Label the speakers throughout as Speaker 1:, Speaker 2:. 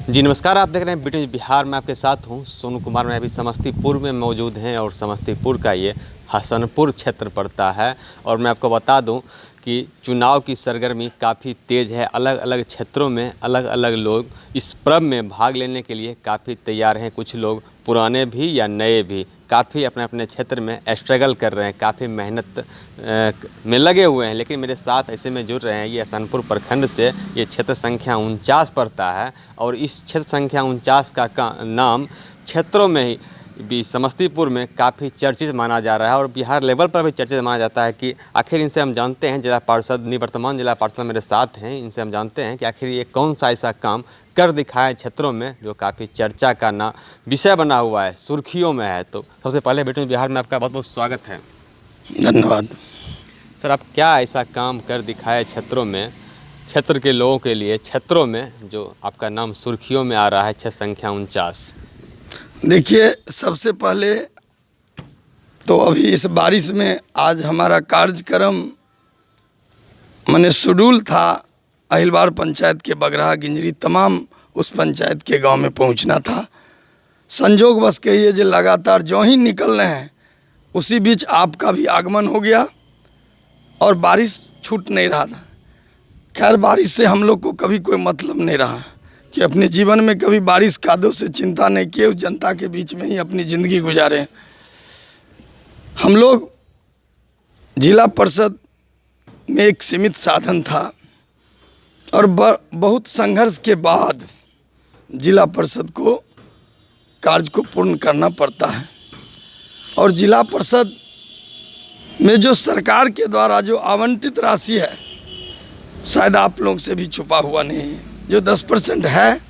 Speaker 1: जी नमस्कार, आप देख रहे हैं बीटी बिहार में आपके साथ हूं सोनू कुमार। मैं अभी समस्तीपुर में मौजूद हैं और समस्तीपुर का ये हसनपुर क्षेत्र पड़ता है। और मैं आपको बता दूं कि चुनाव की सरगर्मी काफ़ी तेज़ है। अलग अलग क्षेत्रों में अलग अलग लोग इस पर्व में भाग लेने के लिए काफ़ी तैयार हैं। कुछ लोग पुराने भी या नए भी काफ़ी अपने अपने क्षेत्र में स्ट्रगल कर रहे हैं, काफ़ी मेहनत में लगे हुए हैं। लेकिन मेरे साथ ऐसे में जुड़ रहे हैं, ये हसनपुर प्रखंड से ये क्षेत्र संख्या 49 पड़ता है। और इस क्षेत्र संख्या 49 का नाम क्षेत्रों में ही भी समस्तीपुर में काफ़ी चर्चित माना जा रहा है और बिहार लेवल पर भी चर्चित माना जाता है कि आखिर इनसे हम जानते हैं, जिला पार्षद निवर्तमान जिला पार्षद मेरे साथ हैं, इनसे हम जानते हैं कि आखिर ये कौन सा ऐसा काम कर दिखाए क्षेत्रों में जो काफ़ी चर्चा का ना विषय बना हुआ है, सुर्खियों में है। तो सबसे पहले बेटे बिहार में आपका बहुत बहुत स्वागत है।
Speaker 2: धन्यवाद
Speaker 1: सर, आप क्या ऐसा काम कर दिखाए क्षेत्रों में, क्षेत्र के लोगों के लिए, क्षेत्रों में जो आपका नाम सुर्खियों में आ रहा है, क्षेत्र संख्या 49?
Speaker 2: देखिए, सबसे पहले तो अभी इस बारिश में आज हमारा कार्यक्रम माने शेड्यूल था अहिलवार पंचायत के बगराहा गिंजरी तमाम उस पंचायत के गांव में पहुंचना था। संजोग बस कहिए जो लगातार जो ही निकल रहे हैं उसी बीच आपका भी आगमन हो गया और बारिश छूट नहीं रहा था। खैर, बारिश से हम लोग को कभी कोई मतलब नहीं रहा कि अपने जीवन में कभी बारिश कादों से चिंता नहीं किए, उस जनता के बीच में ही अपनी ज़िंदगी गुजारे। हम लोग जिला परिषद में एक सीमित साधन था और बहुत संघर्ष के बाद जिला परिषद को कार्य को पूर्ण करना पड़ता है। और जिला परिषद में जो सरकार के द्वारा जो आवंटित राशि है, शायद आप लोगों से भी छुपा हुआ नहीं है, जो 10% है,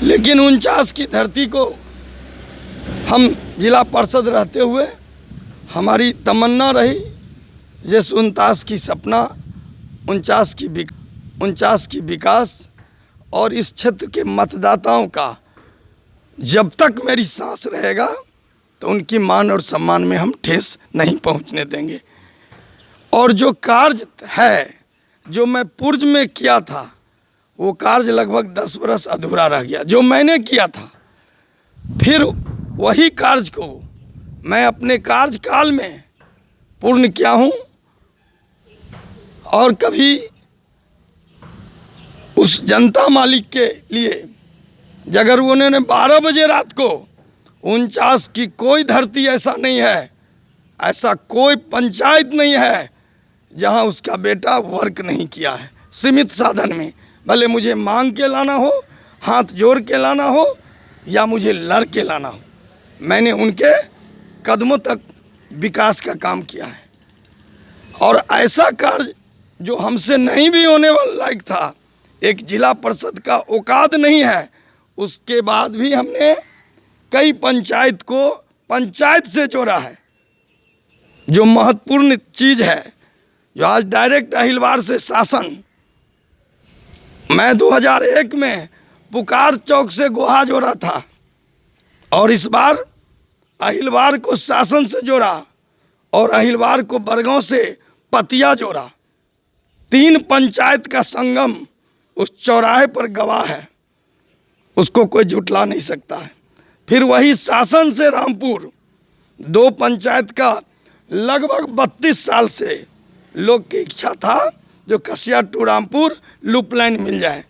Speaker 2: लेकिन 49 की धरती को हम जिला पार्षद रहते हुए हमारी तमन्ना रही जैसे 49 की सपना, 49 की विकास और इस क्षेत्र के मतदाताओं का जब तक मेरी सांस रहेगा तो उनकी मान और सम्मान में हम ठेस नहीं पहुंचने देंगे। और जो कार्य है जो मैं पूर्व में किया था वो कार्य लगभग 10 बरस अधूरा रह गया जो मैंने किया था। फिर वही कार्य को मैं अपने कार्यकाल में पूर्ण किया हूँ। और कभी उस जनता मालिक के लिए जगह उन्होंने 12 बजे रात को 49 की कोई धरती ऐसा नहीं है, ऐसा कोई पंचायत नहीं है जहाँ उसका बेटा वर्क नहीं किया है। सीमित साधन में, भले मुझे मांग के लाना हो, हाथ जोड़ के लाना हो या मुझे लड़ के लाना हो, मैंने उनके कदमों तक विकास का काम किया है। और ऐसा कार्य जो हमसे नहीं भी होने वाला लायक था, एक जिला परिषद का औकात नहीं है, उसके बाद भी हमने कई पंचायत को पंचायत से जोड़ा है। जो महत्वपूर्ण चीज़ है, जो आज डायरेक्ट अहिलवार से शासन, मैं 2001 में पुकार चौक से गोहा जोड़ा था और इस बार अहिलवार को शासन से जोड़ा और अहिलवार को बरगांव से पतिया जोड़ा। 3 पंचायत का संगम उस चौराहे पर गवाह है, उसको कोई झुटला नहीं सकता है। फिर वही शासन से रामपुर, 2 पंचायत का लगभग 32 साल से लोग की इच्छा था जो कसिया टू रामपुर लूप लाइन मिल जाए।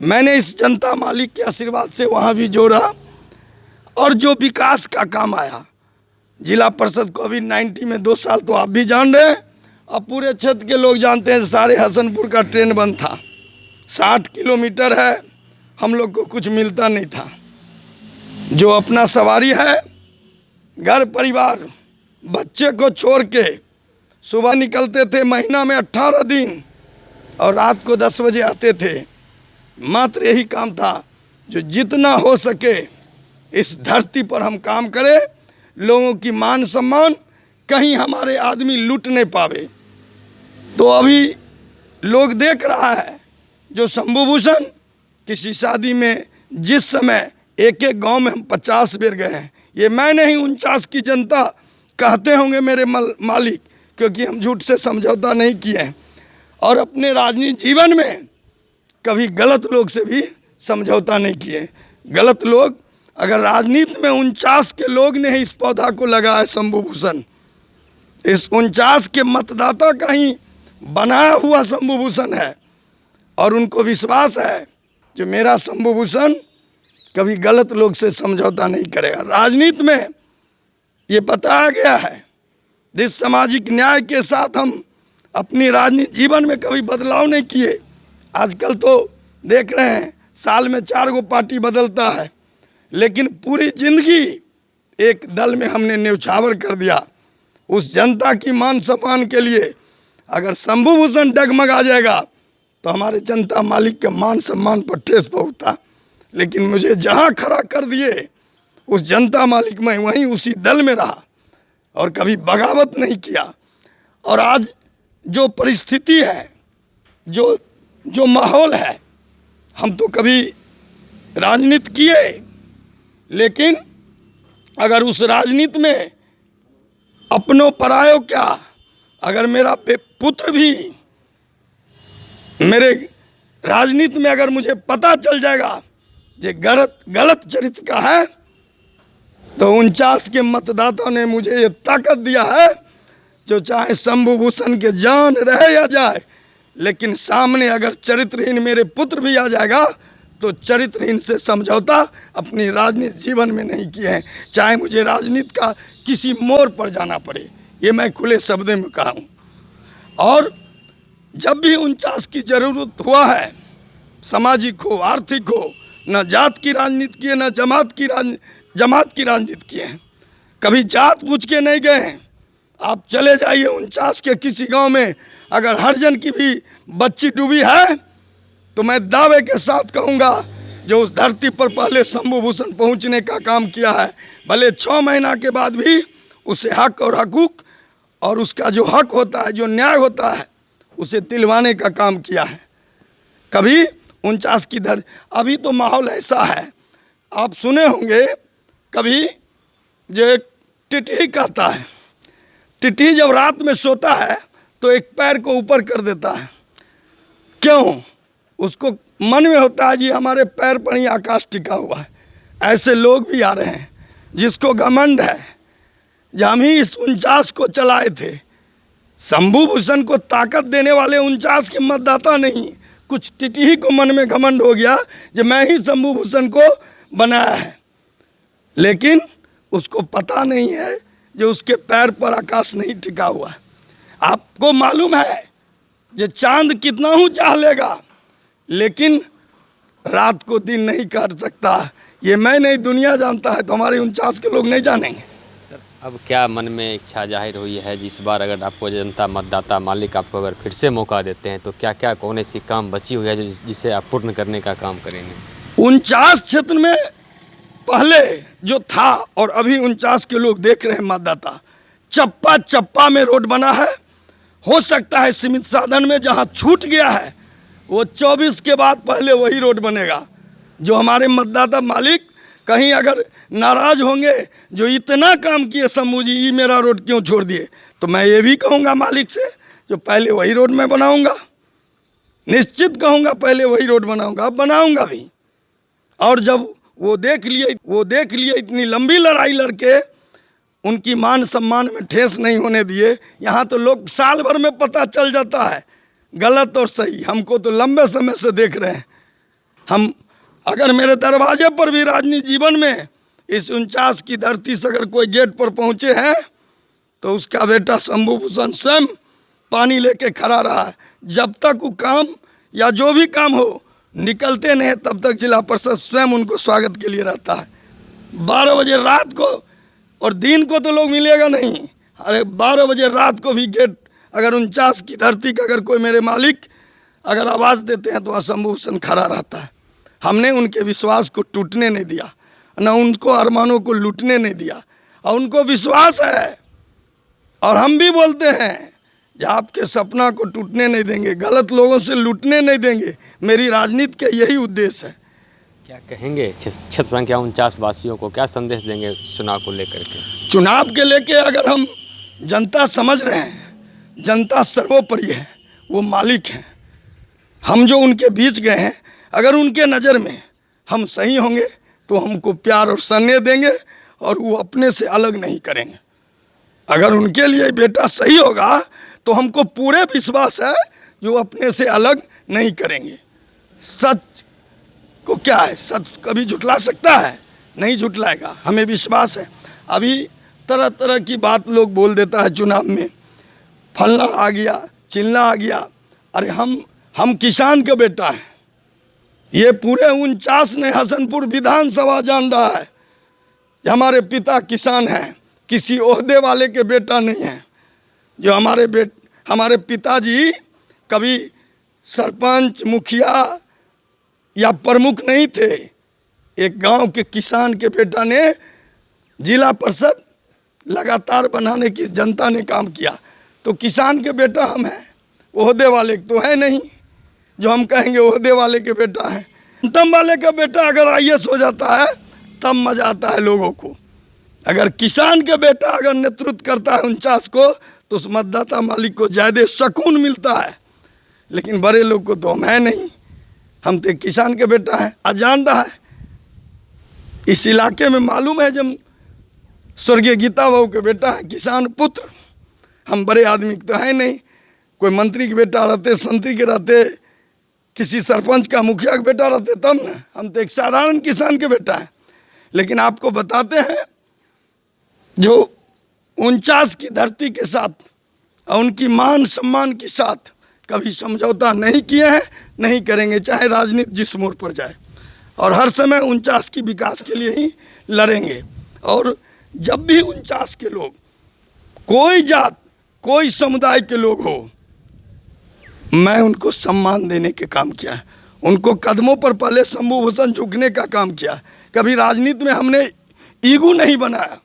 Speaker 2: मैंने इस जनता मालिक के आशीर्वाद से वहाँ भी जोड़ा। और जो विकास का काम आया जिला परिषद कोविड-19 में 2 साल तो आप भी जान रहे हैं, अब पूरे क्षेत्र के लोग जानते हैं, सारे हसनपुर का ट्रेन बंद था। 60 किलोमीटर है, हम लोग को कुछ मिलता नहीं था। जो अपना सवारी है, घर परिवार बच्चे को छोड़ के सुबह निकलते थे, महीना में 18 दिन, और रात को 10 बजे आते थे। मात्र यही काम था जो जितना हो सके इस धरती पर हम काम करें, लोगों की मान सम्मान कहीं हमारे आदमी लूट नहीं पावे। तो अभी लोग देख रहा है जो शंभू भूषण किसी शादी में जिस समय एक गांव में हम 50 बेर गए हैं, ये मैं नहीं 49 की जनता कहते होंगे मेरे मालिक, क्योंकि हम झूठ से समझौता नहीं किए हैं और अपने राजनीतिक जीवन में कभी गलत लोग से भी समझौता नहीं किए। गलत लोग, अगर राजनीति में 49 के लोग ने इस पौधा को लगाया शंभू भूषण, इस 49 के मतदाता का ही बनाया हुआ शंभू भूषण है, और उनको विश्वास है कि मेरा शंभू भूषण कभी गलत लोग से समझौता नहीं करेगा। राजनीति में ये बताया गया है, जिस सामाजिक न्याय के साथ हम अपनी राजनीति जीवन में कभी बदलाव नहीं किए। आजकल तो देख रहे हैं साल में 4 गो पार्टी बदलता है, लेकिन पूरी जिंदगी एक दल में हमने न्यौछावर कर दिया। उस जनता की मान सम्मान के लिए अगर शंभू भूषण डगमगा जाएगा तो हमारे जनता मालिक के मान सम्मान पर ठेस पहुंचता। लेकिन मुझे जहां खड़ा कर दिए उस जनता मालिक में वहीं उसी दल में रहा और कभी बगावत नहीं किया। और आज जो परिस्थिति है, जो माहौल है, हम तो कभी राजनीति किए, लेकिन अगर उस राजनीति में अपनों परायों क्या, अगर मेरा पुत्र भी मेरे राजनीति में अगर मुझे पता चल जाएगा ये गलत चरित्र का है, तो 49 के मतदाताओं ने मुझे ये ताकत दिया है जो चाहे शंभू भूषण के जान रहे या जाए, लेकिन सामने अगर चरित्रहीन मेरे पुत्र भी आ जाएगा तो चरित्रहीन से समझौता अपनी राजनीति जीवन में नहीं किए हैं, चाहे मुझे राजनीति का किसी मोड़ पर जाना पड़े। ये मैं खुले शब्दों में कहा हूँ। और जब भी 49 की ज़रूरत हुआ है, सामाजिक हो, आर्थिक हो, न जात की राजनीति की है, न जमात की राजनीति की है। कभी जात पूछ के नहीं गए हैं। आप चले जाइए 49 के किसी गांव में, अगर हरिजन की भी बच्ची डूबी है तो मैं दावे के साथ कहूँगा जो उस धरती पर पहले शंभू भूषण पहुँचने का काम किया है, भले 6 महीना के बाद भी उसे हक और हकूक और उसका जो हक होता है, जो न्याय होता है, उसे दिलवाने का काम किया है। कभी 49 की अभी तो माहौल ऐसा है, आप सुने होंगे कभी जो एक टिटही कहता है, टिटही जब रात में सोता है तो एक पैर को ऊपर कर देता है। क्यों? उसको मन में होता है जी हमारे पैर पर ही आकाश टिका हुआ है। ऐसे लोग भी आ रहे हैं जिसको घमंड है जब हम ही इस 49 को चलाए थे। शंभू भूषण को ताकत देने वाले 49 के मतदाता नहीं, कुछ टिटही को मन में घमंड हो गया जो मैं ही शंभू भूषण को बनाया है, लेकिन उसको पता नहीं है जो उसके पैर पर आकाश नहीं टिका हुआ है। आपको मालूम है जो चांद कितना ही चाह लेगा लेकिन रात को दिन नहीं काट सकता। ये मैं नहीं, दुनिया जानता है, तो हमारे 49 के लोग नहीं जानेंगे।
Speaker 1: सर, अब क्या मन में इच्छा जाहिर हुई है जिस बार अगर आपको जनता मतदाता मालिक आपको अगर फिर से मौका देते हैं तो क्या क्या कौन ऐसी काम बची हुई है जिसे आप पूर्ण करने का काम करेंगे?
Speaker 2: 49 क्षेत्र में पहले जो था और अभी 49 के लोग देख रहे हैं मतदाता, चप्पा चप्पा में रोड बना है। हो सकता है सीमित साधन में जहां छूट गया है वो 24 के बाद पहले वही रोड बनेगा। जो हमारे मतदाता मालिक कहीं अगर नाराज होंगे जो इतना काम किए शंभू जी, ये मेरा रोड क्यों छोड़ दिए, तो मैं ये भी कहूँगा मालिक से जो पहले वही रोड मैं बनाऊँगा, निश्चित कहूँगा पहले वही रोड बनाऊँगा, बनाऊँगा भी। और जब वो देख लिए इतनी लंबी लड़ाई लड़के उनकी मान सम्मान में ठेस नहीं होने दिए। यहाँ तो लोग साल भर में पता चल जाता है गलत और सही। हमको तो लंबे समय से देख रहे हैं। हम अगर मेरे दरवाजे पर भी राजनीति जीवन में इस 49 की धरती से अगर कोई गेट पर पहुँचे हैं तो उसका बेटा शंभू भूषण स्वयं पानी लेके खड़ा रहा है। जब तक वो काम या जो भी काम हो निकलते नहीं तब तक जिला परिषद स्वयं उनको स्वागत के लिए रहता है। 12 बजे रात को, और दिन को तो लोग मिलेगा नहीं, अरे 12 बजे रात को भी गेट अगर 49 की धरती का अगर कोई मेरे मालिक अगर आवाज़ देते हैं तो वहाँ शंभू भूषण खड़ा रहता है। हमने उनके विश्वास को टूटने नहीं दिया, न उनको अरमानों को लूटने नहीं दिया, और उनको विश्वास है। और हम भी बोलते हैं कि आपके सपना को टूटने नहीं देंगे, गलत लोगों से लूटने नहीं देंगे। मेरी राजनीति का यही उद्देश्य है।
Speaker 1: क्या कहेंगे क्षेत्र संख्या 49 वासियों को, क्या संदेश देंगे चुनाव को लेकर के?
Speaker 2: चुनाव के लेके अगर हम जनता समझ रहे हैं, जनता सर्वोपरि है, वो मालिक हैं। हम जो उनके बीच गए हैं, अगर उनके नज़र में हम सही होंगे तो हमको प्यार और स्नेह देंगे और वो अपने से अलग नहीं करेंगे। अगर उनके लिए बेटा सही होगा तो हमको पूरे विश्वास है जो अपने से अलग नहीं करेंगे। सच को क्या है, सच कभी झुटला सकता है? नहीं झुटलाएगा, हमें विश्वास है। अभी तरह तरह की बात लोग बोल देता है चुनाव में, फलना आ गया, चिल्ला आ गया। अरे हम किसान के बेटा हैं। ये पूरे 49 ने हसनपुर विधानसभा जान रहा है कि हमारे पिता किसान हैं, किसी ओहदे वाले के बेटा नहीं हैं। जो हमारे पिताजी कभी सरपंच, मुखिया या प्रमुख नहीं थे। एक गांव के किसान के बेटा ने जिला परिषद लगातार बनाने की जनता ने काम किया। तो किसान के बेटा हम हैं, ओहदे वाले तो है नहीं जो हम कहेंगे ओहदे वाले के बेटा हैं। टम वाले का बेटा अगर IAS हो जाता है तब मजा आता है लोगों को। अगर किसान के बेटा अगर नेतृत्व करता है 49 को तो उस मतदाता मालिक को ज़्यादा सुकून मिलता है। लेकिन बड़े लोग को तो हम है नहीं, हम तो किसान के बेटा हैं। अजान रहा है इस इलाके में, मालूम है जब स्वर्गीय गीता बहू के बेटा है, किसान पुत्र। हम बड़े आदमी तो है नहीं, कोई मंत्री के बेटा रहते, संतरी के रहते, किसी सरपंच का, मुखिया का बेटा रहते तब ना। हम तो एक साधारण किसान के बेटा हैं। लेकिन आपको बताते हैं जो 49 की धरती के साथ और उनकी मान सम्मान के साथ कभी समझौता नहीं किए हैं, नहीं करेंगे, चाहे राजनीति जिस मोड़ पर जाए। और हर समय 49 की विकास के लिए ही लड़ेंगे। और जब भी 49 के लोग, कोई जात, कोई समुदाय के लोग हो, मैं उनको सम्मान देने के काम किया है। उनको कदमों पर पहले शंभू भूषण झुकने का काम किया। कभी राजनीति में हमने ईगो नहीं बनाया।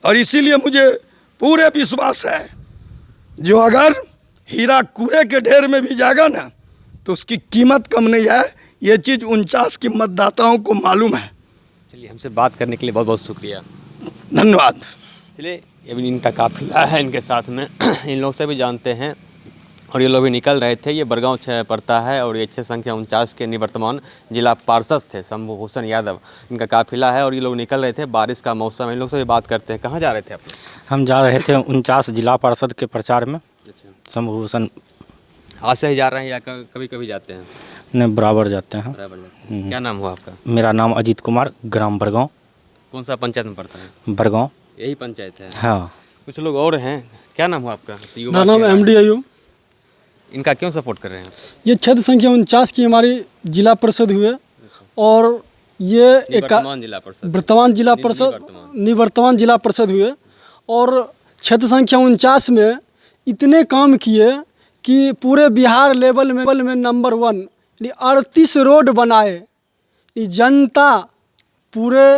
Speaker 2: और इसीलिए मुझे पूरे विश्वास है जो अगर हीरा कूड़े के ढेर में भी जाएगा ना तो उसकी कीमत कम नहीं है। ये चीज़ 49 की मतदाताओं को मालूम है।
Speaker 1: चलिए, हमसे बात करने के लिए बहुत बहुत शुक्रिया,
Speaker 2: धन्यवाद।
Speaker 1: चलिए, अभी इनका काफिला है इनके साथ में, इन लोग से भी जानते हैं। और ये लोग भी निकल रहे थे। ये बरगांव पड़ता है और ये 6 संख्या 49 के निवर्तमान जिला पार्षद थे शंभू भूषण यादव, इनका काफिला है और ये लोग निकल रहे थे। बारिश का मौसम है, इन लोग से भी बात करते हैं। कहाँ जा रहे थे आप?
Speaker 3: हम जा रहे थे 49 जिला पार्षद के प्रचार में। शंभू भूषण
Speaker 1: आज से ही जा रहे हैं या कभी कभी जाते हैं?
Speaker 3: नहीं, बराबर जाते हैं।
Speaker 1: बराबर जाते हैं। क्या नाम हुआ आपका?
Speaker 3: मेरा नाम अजीत कुमार, ग्राम बरगांव।
Speaker 1: कौन सा पंचायत में पड़ता है?
Speaker 3: बरगांव,
Speaker 1: यही पंचायत है।
Speaker 3: हाँ।
Speaker 1: कुछ लोग और हैं। क्या नाम हुआ आपका?
Speaker 4: मेरा नाम MD अयूब।
Speaker 1: इनका क्यों सपोर्ट कर रहे हैं?
Speaker 4: ये क्षेत्र संख्या 49 की हमारी जिला परिषद हुए और ये
Speaker 1: निवर्तमान जिला परिषद
Speaker 4: निवर्तमान जिला परिषद हुए और क्षेत्र संख्या 49 में इतने काम किए कि पूरे बिहार लेवल में नंबर 1 यानी 38 रोड बनाए। ये जनता पूरे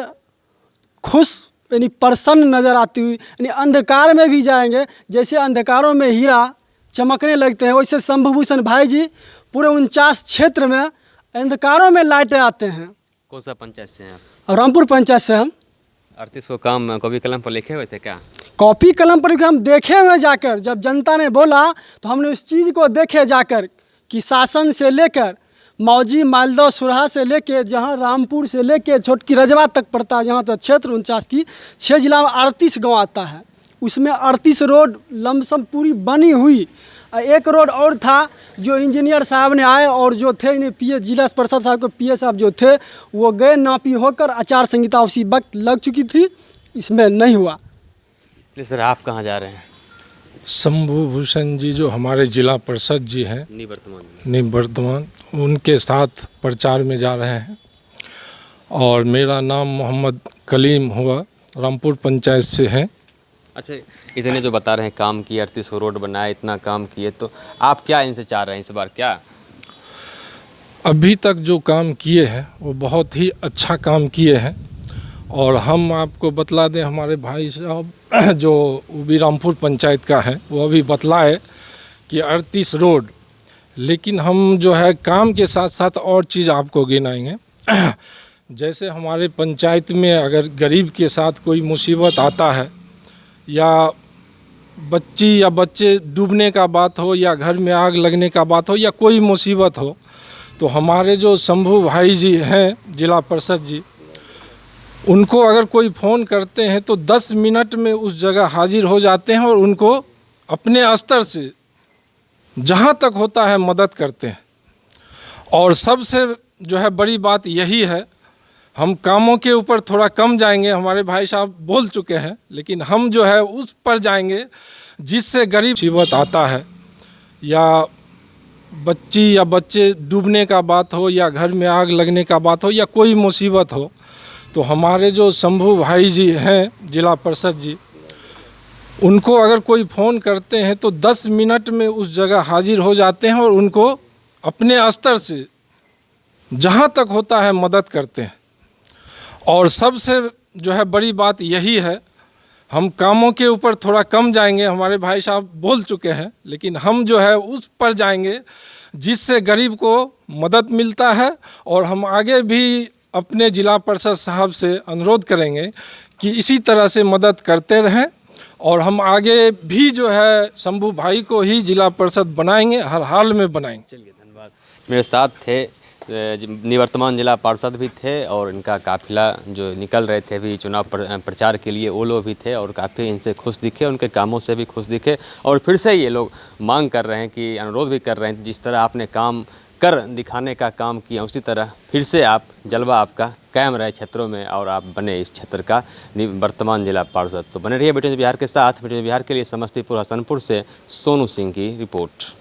Speaker 4: खुश यानी प्रसन्न नज़र आती हुई, यानी अंधकार में भी जाएंगे, जैसे अंधकारों में हीरा चमकने लगते हैं वैसे शंभू भूषण भाई जी पूरे 49 क्षेत्र में अंधकारों में लाइटें आते हैं।
Speaker 1: कौन सा पंचायत से हैं आप?
Speaker 4: और रामपुर पंचायत से हम।
Speaker 1: 38 को काम कॉपी कलम पर लिखे हुए थे क्या?
Speaker 4: कॉपी कलम पर हम देखे हुए जाकर, जब जनता ने बोला तो हमने उस चीज़ को देखे जाकर कि शासन से लेकर मौजी, मालदह, सुरहा से लेके जहाँ रामपुर से लेके छोटकी रजवा तक पड़ता है, यहाँ तक क्षेत्र 49 की 6 जिला में 38 गाँव आता है। उसमें 38 रोड लमसम पूरी बनी हुई। एक रोड और था जो इंजीनियर साहब ने आए और जो थे PS जिला परिषद साहब के PS साहब जो थे वो गए, नापी होकर आचार संहिता उसी वक्त लग चुकी थी, इसमें नहीं हुआ।
Speaker 1: सर, आप कहाँ जा रहे हैं?
Speaker 5: शंभू भूषण जी जो हमारे जिला परिषद जी हैं निवर्तमान, उनके साथ प्रचार में जा रहे हैं। और मेरा नाम मोहम्मद कलीम हुआ, रामपुर पंचायत से हैं।
Speaker 1: अच्छा, इतने जो बता रहे हैं काम किए, 38 रोड बनाए, इतना काम किए, तो आप क्या इनसे चाह रहे हैं इस बार? क्या
Speaker 5: अभी तक जो काम किए हैं वो बहुत ही अच्छा काम किए हैं। और हम आपको बतला दें, हमारे भाई साहब जो भी रामपुर पंचायत का है वो अभी बतलाए कि 38 रोड, लेकिन हम जो है काम के साथ साथ और चीज़ आपको गिनाएंगे। जैसे हमारे पंचायत में अगर गरीब के साथ कोई मुसीबत आता है या बच्ची या बच्चे डूबने का बात हो या घर में आग लगने का बात हो या कोई मुसीबत हो, तो हमारे जो शंभू भाई जी हैं जिला परिषद जी, उनको अगर कोई फ़ोन करते हैं तो 10 मिनट में उस जगह हाजिर हो जाते हैं और उनको अपने स्तर से जहाँ तक होता है मदद करते हैं। और सबसे जो है बड़ी बात यही है, हम कामों के ऊपर थोड़ा कम जाएंगे, हमारे भाई साहब बोल चुके हैं, लेकिन हम जो है उस पर जाएंगे जिससे गरीब मुसीबत आता है, या बच्ची या बच्चे डूबने का बात हो, या घर में आग लगने का बात हो, या कोई मुसीबत हो, तो हमारे जो शंभू भाई जी हैं जिला परिषद जी, उनको अगर कोई फ़ोन करते हैं तो 10 मिनट में उस जगह हाजिर हो जाते हैं और उनको अपने स्तर से जहाँ तक होता है मदद करते हैं। और सबसे जो है बड़ी बात यही है, हम कामों के ऊपर थोड़ा कम जाएंगे, हमारे भाई साहब बोल चुके हैं, लेकिन हम जो है उस पर जाएंगे जिससे गरीब को मदद मिलता है। और हम आगे भी अपने जिला परिषद साहब से अनुरोध करेंगे कि इसी तरह से मदद करते रहें, और हम आगे भी जो है शंभू भाई को ही जिला परिषद बनाएंगे, हर हाल में बनाएंगे।
Speaker 1: चलिए, धन्यवाद। मेरे साथ थे निवर्तमान जिला पार्षद भी थे और इनका काफिला जो निकल रहे थे अभी चुनाव प्रचार के लिए, वो लोग भी थे और काफ़ी इनसे खुश दिखे, उनके कामों से भी खुश दिखे। और फिर से ये लोग मांग कर रहे हैं कि अनुरोध भी कर रहे हैं, जिस तरह आपने काम कर दिखाने का काम किया उसी तरह फिर से आप जलवा आपका कायम रहे क्षेत्रों में और आप बने इस क्षेत्र का वर्तमान जिला पार्षद। तो बने रहिए वीडियो न्यूज़ बिहार के साथ। वीडियो न्यूज़ बिहार के लिए समस्तीपुर हसनपुर से सोनू सिंह की रिपोर्ट।